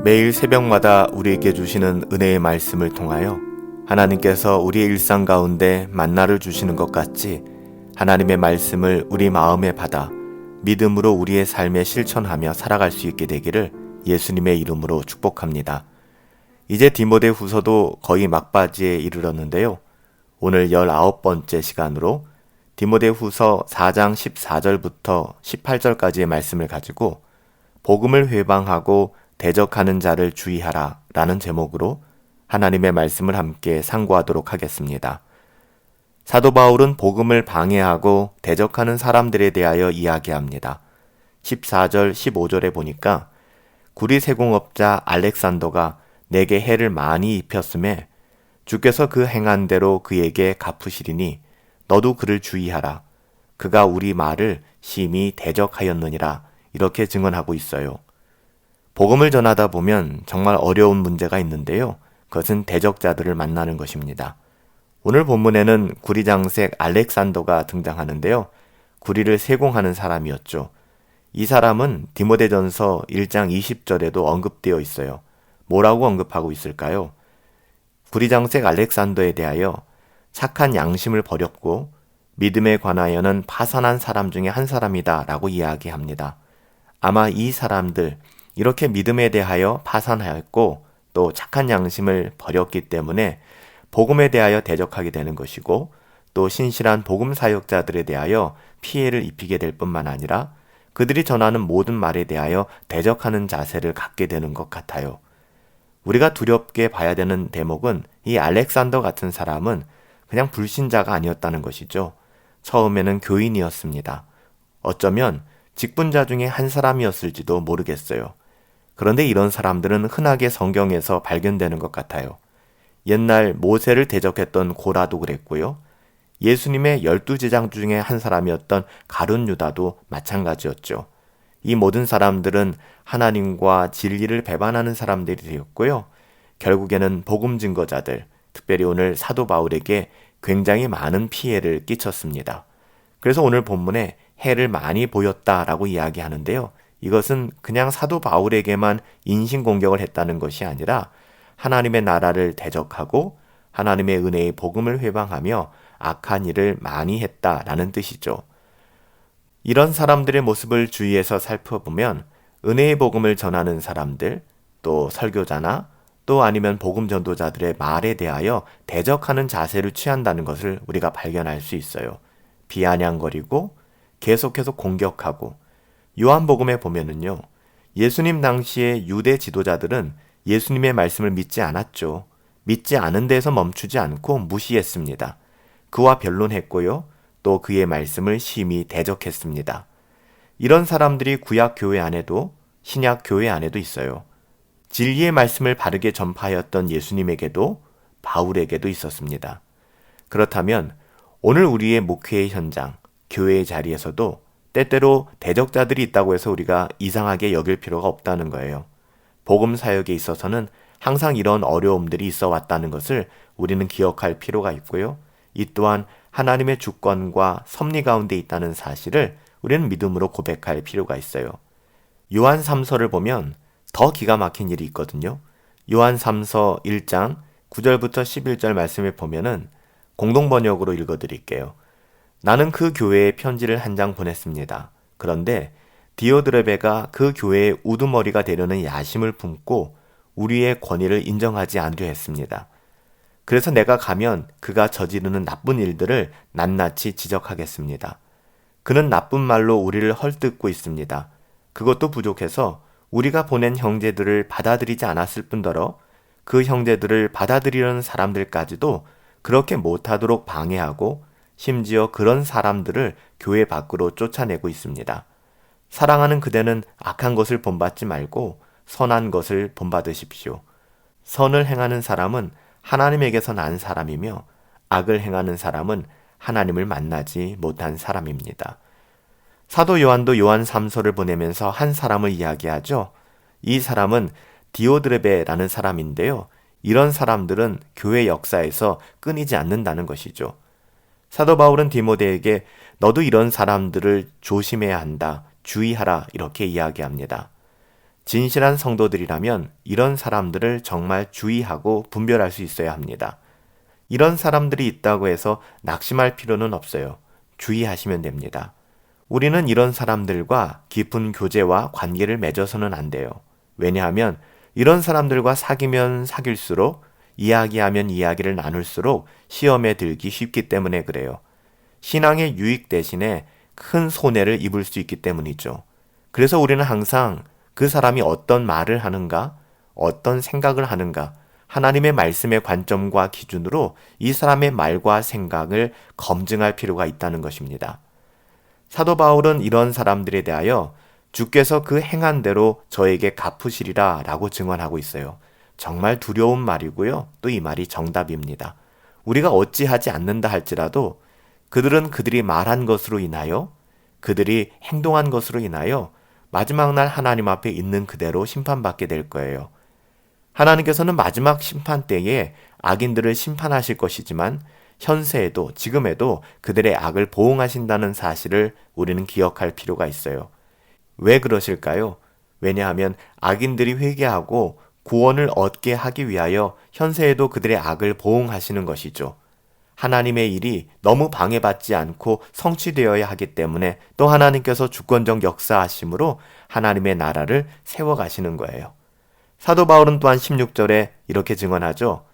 매일 새벽마다 우리에게 주시는 은혜의 말씀을 통하여 하나님께서 우리의 일상 가운데 만나를 주시는 것 같이 하나님의 말씀을 우리 마음에 받아 믿음으로 우리의 삶에 실천하며 살아갈 수 있게 되기를 예수님의 이름으로 축복합니다. 이제 디모데후서도 거의 막바지에 이르렀는데요. 오늘 19번째 시간으로 디모데후서 4장 14절부터 18절까지의 말씀을 가지고 복음을 회방하고 대적하는 자를 주의하라 라는 제목으로 하나님의 말씀을 함께 상고하도록 하겠습니다. 사도 바울은 복음을 방해하고 대적하는 사람들에 대하여 이야기합니다. 14절 15절에 보니까 구리세공업자 알렉산더가 내게 해를 많이 입혔음에 주께서 그 행한 대로 그에게 갚으시리니 너도 그를 주의하라. 그가 우리 말을 심히 대적하였느니라. 이렇게 증언하고 있어요. 복음을 전하다 보면 정말 어려운 문제가 있는데요. 그것은 대적자들을 만나는 것입니다. 오늘 본문에는 구리장색 알렉산더가 등장하는데요. 구리를 세공하는 사람이었죠. 이 사람은 디모데전서 1장 20절에도 언급되어 있어요. 뭐라고 언급하고 있을까요? 구리장색 알렉산더에 대하여 착한 양심을 버렸고 믿음에 관하여는 파산한 사람 중에 한 사람이다 라고 이야기합니다. 아마 이 사람들 이렇게 믿음에 대하여 파산하였고 또 착한 양심을 버렸기 때문에 복음에 대하여 대적하게 되는 것이고 또 신실한 복음 사역자들에 대하여 피해를 입히게 될 뿐만 아니라 그들이 전하는 모든 말에 대하여 대적하는 자세를 갖게 되는 것 같아요. 우리가 두렵게 봐야 되는 대목은 이 알렉산더 같은 사람은 그냥 불신자가 아니었다는 것이죠. 처음에는 교인이었습니다. 어쩌면 직분자 중에 한 사람이었을지도 모르겠어요. 그런데 이런 사람들은 흔하게 성경에서 발견되는 것 같아요. 옛날 모세를 대적했던 고라도 그랬고요. 예수님의 12제자 중에 한 사람이었던 가룟 유다도 마찬가지였죠. 이 모든 사람들은 하나님과 진리를 배반하는 사람들이 되었고요. 결국에는 복음 증거자들, 특별히 오늘 사도 바울에게 굉장히 많은 피해를 끼쳤습니다. 그래서 오늘 본문에 해를 많이 보였다라고 이야기하는데요. 이것은 그냥 사도 바울에게만 인신공격을 했다는 것이 아니라 하나님의 나라를 대적하고 하나님의 은혜의 복음을 회방하며 악한 일을 많이 했다라는 뜻이죠. 이런 사람들의 모습을 주위에서 살펴보면 은혜의 복음을 전하는 사람들, 또 설교자나 또 아니면 복음 전도자들의 말에 대하여 대적하는 자세를 취한다는 것을 우리가 발견할 수 있어요. 비아냥거리고 계속해서 공격하고 요한복음에 보면은요. 예수님 당시의 유대 지도자들은 예수님의 말씀을 믿지 않았죠. 믿지 않은 데서 멈추지 않고 무시했습니다. 그와 변론했고요. 또 그의 말씀을 심히 대적했습니다. 이런 사람들이 구약 교회 안에도 신약 교회 안에도 있어요. 진리의 말씀을 바르게 전파하였던 예수님에게도 바울에게도 있었습니다. 그렇다면 오늘 우리의 목회의 현장, 교회의 자리에서도 때때로 대적자들이 있다고 해서 우리가 이상하게 여길 필요가 없다는 거예요. 복음 사역에 있어서는 항상 이런 어려움들이 있어 왔다는 것을 우리는 기억할 필요가 있고요. 이 또한 하나님의 주권과 섭리 가운데 있다는 사실을 우리는 믿음으로 고백할 필요가 있어요. 요한 3서를 보면 더 기가 막힌 일이 있거든요. 요한 3서 1장 9절부터 11절 말씀을 보면은 공동번역으로 읽어드릴게요. 나는 그 교회에 편지를 한 장 보냈습니다. 그런데 디오드레베가 그 교회의 우두머리가 되려는 야심을 품고 우리의 권위를 인정하지 않으려 했습니다. 그래서 내가 가면 그가 저지르는 나쁜 일들을 낱낱이 지적하겠습니다. 그는 나쁜 말로 우리를 헐뜯고 있습니다. 그것도 부족해서 우리가 보낸 형제들을 받아들이지 않았을 뿐더러 그 형제들을 받아들이려는 사람들까지도 그렇게 못하도록 방해하고 심지어 그런 사람들을 교회 밖으로 쫓아내고 있습니다. 사랑하는 그대는 악한 것을 본받지 말고 선한 것을 본받으십시오. 선을 행하는 사람은 하나님에게서 난 사람이며 악을 행하는 사람은 하나님을 만나지 못한 사람입니다. 사도 요한도 요한 3서를 보내면서 한 사람을 이야기하죠. 이 사람은 디오드레베라는 사람인데요. 이런 사람들은 교회 역사에서 끊이지 않는다는 것이죠. 사도 바울은 디모데에게 너도 이런 사람들을 조심해야 한다, 주의하라 이렇게 이야기합니다. 진실한 성도들이라면 이런 사람들을 정말 주의하고 분별할 수 있어야 합니다. 이런 사람들이 있다고 해서 낙심할 필요는 없어요. 주의하시면 됩니다. 우리는 이런 사람들과 깊은 교제와 관계를 맺어서는 안 돼요. 왜냐하면 이런 사람들과 사귀면 사귈수록, 이야기하면 이야기를 나눌수록 시험에 들기 쉽기 때문에 그래요. 신앙의 유익 대신에 큰 손해를 입을 수 있기 때문이죠. 그래서 우리는 항상 그 사람이 어떤 말을 하는가, 어떤 생각을 하는가, 하나님의 말씀의 관점과 기준으로 이 사람의 말과 생각을 검증할 필요가 있다는 것입니다. 사도 바울은 이런 사람들에 대하여 주께서 그 행한 대로 저에게 갚으시리라 라고 증언하고 있어요. 정말 두려운 말이고요. 또 이 말이 정답입니다. 우리가 어찌하지 않는다 할지라도 그들은 그들이 말한 것으로 인하여, 그들이 행동한 것으로 인하여 마지막 날 하나님 앞에 있는 그대로 심판받게 될 거예요. 하나님께서는 마지막 심판 때에 악인들을 심판하실 것이지만 현세에도 지금에도 그들의 악을 보응하신다는 사실을 우리는 기억할 필요가 있어요. 왜 그러실까요? 왜냐하면 악인들이 회개하고 구원을 얻게 하기 위하여 현세에도 그들의 악을 보응하시는 것이죠. 하나님의 일이 너무 방해받지 않고 성취되어야 하기 때문에 또 하나님께서 주권적 역사하심으로 하나님의 나라를 세워가시는 거예요. 사도 바울은 또한 16절에 이렇게 증언하죠.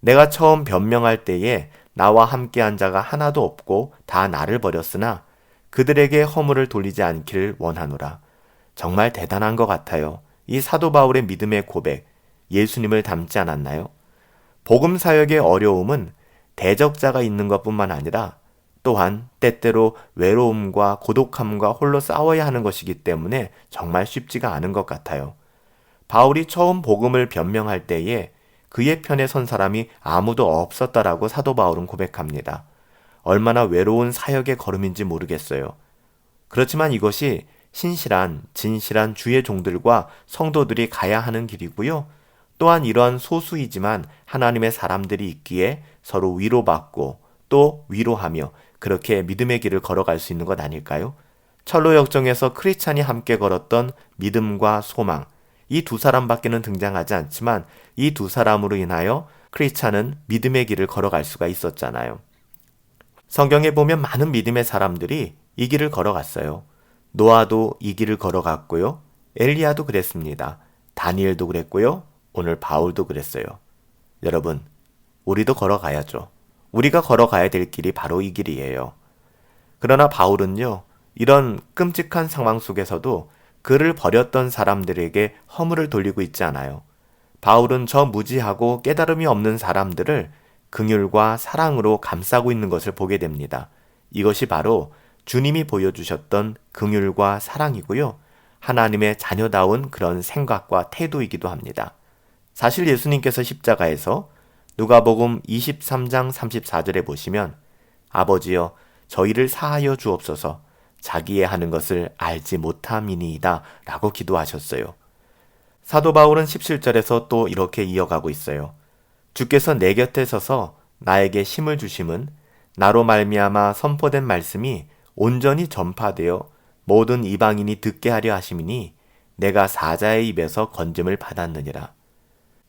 내가 처음 변명할 때에 나와 함께한 자가 하나도 없고 다 나를 버렸으나 그들에게 허물을 돌리지 않기를 원하노라. 정말 대단한 것 같아요. 이 사도 바울의 믿음의 고백, 예수님을 닮지 않았나요? 복음 사역의 어려움은 대적자가 있는 것뿐만 아니라 또한 때때로 외로움과 고독함과 홀로 싸워야 하는 것이기 때문에 정말 쉽지가 않은 것 같아요. 바울이 처음 복음을 변명할 때에 그의 편에 선 사람이 아무도 없었다라고 사도 바울은 고백합니다. 얼마나 외로운 사역의 걸음인지 모르겠어요. 그렇지만 이것이 신실한, 진실한 주의 종들과 성도들이 가야 하는 길이고요. 또한 이러한 소수이지만 하나님의 사람들이 있기에 서로 위로받고 또 위로하며 그렇게 믿음의 길을 걸어갈 수 있는 것 아닐까요? 철로 역정에서 크리스찬이 함께 걸었던 믿음과 소망, 이 두 사람밖에는 등장하지 않지만 이 두 사람으로 인하여 크리스찬은 믿음의 길을 걸어갈 수가 있었잖아요. 성경에 보면 많은 믿음의 사람들이 이 길을 걸어갔어요. 노아도 이 길을 걸어갔고요. 엘리야도 그랬습니다. 다니엘도 그랬고요. 오늘 바울도 그랬어요. 여러분, 우리도 걸어가야죠. 우리가 걸어가야 될 길이 바로 이 길이에요. 그러나 바울은요, 이런 끔찍한 상황 속에서도 그를 버렸던 사람들에게 허물을 돌리고 있지 않아요. 바울은 저 무지하고 깨달음이 없는 사람들을 긍휼과 사랑으로 감싸고 있는 것을 보게 됩니다. 이것이 바로 주님이 보여주셨던 긍휼과 사랑이고요. 하나님의 자녀다운 그런 생각과 태도이기도 합니다. 사실 예수님께서 십자가에서 누가복음 23장 34절에 보시면 아버지여 저희를 사하여 주옵소서 자기의 하는 것을 알지 못함이니이다 라고 기도하셨어요. 사도 바울은 17절에서 또 이렇게 이어가고 있어요. 주께서 내 곁에 서서 나에게 힘을 주심은 나로 말미암아 선포된 말씀이 온전히 전파되어 모든 이방인이 듣게 하려 하심이니 내가 사자의 입에서 건짐을 받았느니라.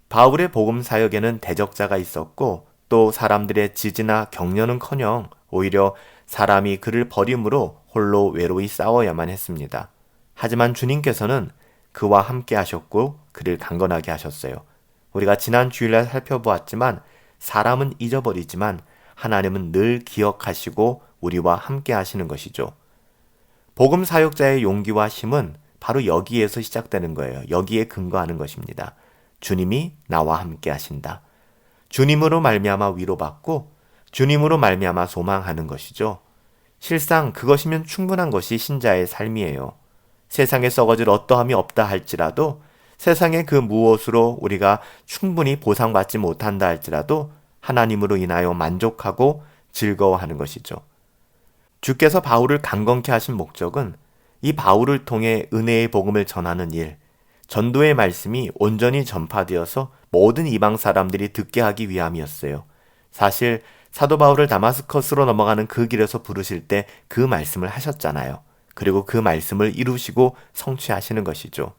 바울의 복음 사역에는 대적자가 있었고 또 사람들의 지지나 격려는커녕 오히려 사람이 그를 버림으로 홀로 외로이 싸워야만 했습니다. 하지만 주님께서는 그와 함께 하셨고 그를 강건하게 하셨어요. 우리가 지난 주일날 살펴보았지만 사람은 잊어버리지만 하나님은 늘 기억하시고 우리와 함께 하시는 것이죠. 복음 사역자의 용기와 힘은 바로 여기에서 시작되는 거예요. 여기에 근거하는 것입니다. 주님이 나와 함께 하신다. 주님으로 말미암아 위로받고 주님으로 말미암아 소망하는 것이죠. 실상 그것이면 충분한 것이 신자의 삶이에요. 세상에 썩어질 어떠함이 없다 할지라도 세상의 그 무엇으로 우리가 충분히 보상받지 못한다 할지라도 하나님으로 인하여 만족하고 즐거워하는 것이죠. 주께서 바울을 강건케 하신 목적은 이 바울을 통해 은혜의 복음을 전하는 일, 전도의 말씀이 온전히 전파되어서 모든 이방 사람들이 듣게 하기 위함이었어요. 사실 사도 바울을 다마스커스로 넘어가는 그 길에서 부르실 때 그 말씀을 하셨잖아요. 그리고 그 말씀을 이루시고 성취하시는 것이죠.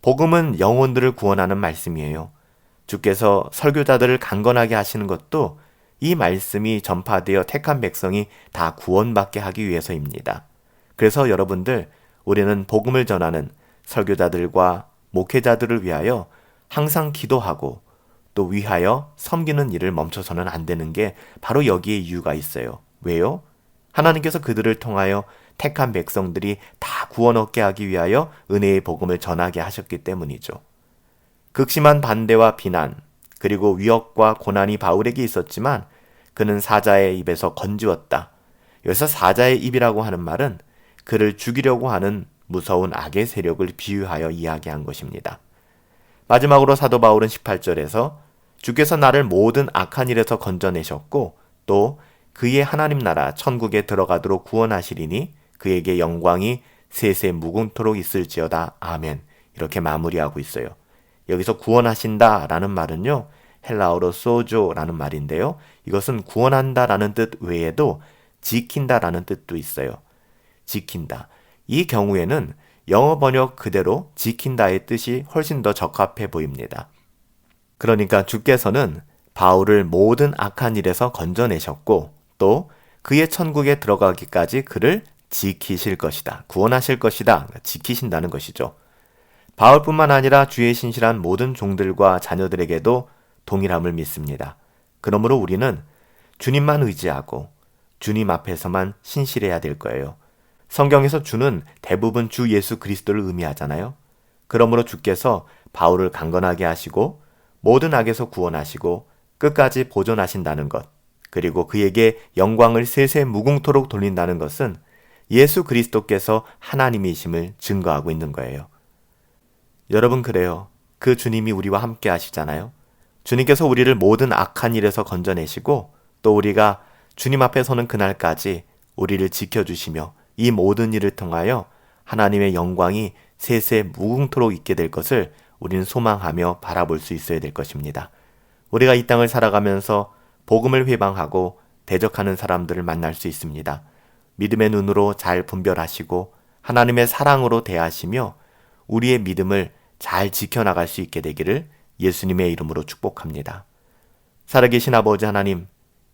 복음은 영혼들을 구원하는 말씀이에요. 주께서 설교자들을 강건하게 하시는 것도 이 말씀이 전파되어 택한 백성이 다 구원받게 하기 위해서입니다. 그래서 여러분들, 우리는 복음을 전하는 설교자들과 목회자들을 위하여 항상 기도하고 또 위하여 섬기는 일을 멈춰서는 안 되는 게 바로 여기에 이유가 있어요. 왜요? 하나님께서 그들을 통하여 택한 백성들이 다 구원 얻게 하기 위하여 은혜의 복음을 전하게 하셨기 때문이죠. 극심한 반대와 비난, 그리고 위협과 고난이 바울에게 있었지만 그는 사자의 입에서 건지었다. 여기서 사자의 입이라고 하는 말은 그를 죽이려고 하는 무서운 악의 세력을 비유하여 이야기한 것입니다. 마지막으로 사도 바울은 18절에서 주께서 나를 모든 악한 일에서 건져내셨고 또 그의 하나님 나라 천국에 들어가도록 구원하시리니 그에게 영광이 세세 무궁토록 있을지어다. 아멘. 이렇게 마무리하고 있어요. 여기서 구원하신다 라는 말은요, 헬라어로 소조라는 말인데요. 이것은 구원한다라는 뜻 외에도 지킨다라는 뜻도 있어요. 지킨다. 이 경우에는 영어 번역 그대로 지킨다의 뜻이 훨씬 더 적합해 보입니다. 그러니까 주께서는 바울을 모든 악한 일에서 건져내셨고 또 그의 천국에 들어가기까지 그를 지키실 것이다. 구원하실 것이다. 지키신다는 것이죠. 바울뿐만 아니라 주의 신실한 모든 종들과 자녀들에게도 동일함을 믿습니다. 그러므로 우리는 주님만 의지하고 주님 앞에서만 신실해야 될 거예요. 성경에서 주는 대부분 주 예수 그리스도를 의미하잖아요. 그러므로 주께서 바울을 강건하게 하시고 모든 악에서 구원하시고 끝까지 보존하신다는 것, 그리고 그에게 영광을 세세 무궁토록 돌린다는 것은 예수 그리스도께서 하나님이심을 증거하고 있는 거예요. 여러분, 그래요. 그 주님이 우리와 함께 하시잖아요. 주님께서 우리를 모든 악한 일에서 건져내시고 또 우리가 주님 앞에 서는 그날까지 우리를 지켜주시며 이 모든 일을 통하여 하나님의 영광이 세세 무궁토록 있게 될 것을 우리는 소망하며 바라볼 수 있어야 될 것입니다. 우리가 이 땅을 살아가면서 복음을 회방하고 대적하는 사람들을 만날 수 있습니다. 믿음의 눈으로 잘 분별하시고 하나님의 사랑으로 대하시며 우리의 믿음을 잘 지켜나갈 수 있게 되기를 예수님의 이름으로 축복합니다. 살아계신 아버지 하나님,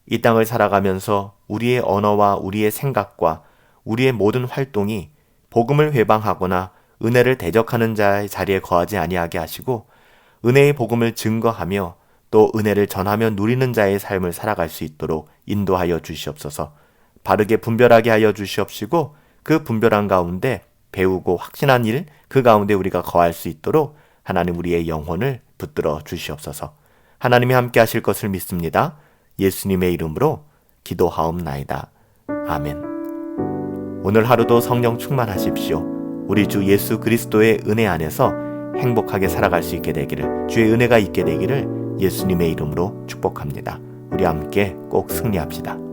이 땅을 살아가면서 우리의 언어와 우리의 생각과 우리의 모든 활동이 복음을 회방하거나 은혜를 대적하는 자의 자리에 거하지 아니하게 하시고 은혜의 복음을 증거하며 또 은혜를 전하며 누리는 자의 삶을 살아갈 수 있도록 인도하여 주시옵소서. 바르게 분별하게 하여 주시옵시고 그 분별한 가운데 배우고 확신한 일, 그 가운데 우리가 거할 수 있도록 하나님 우리의 영혼을 붙들어 주시옵소서. 하나님이 함께 하실 것을 믿습니다. 예수님의 이름으로 기도하옵나이다. 아멘. 오늘 하루도 성령 충만하십시오. 우리 주 예수 그리스도의 은혜 안에서 행복하게 살아갈 수 있게 되기를, 주의 은혜가 있게 되기를 예수님의 이름으로 축복합니다. 우리 함께 꼭 승리합시다.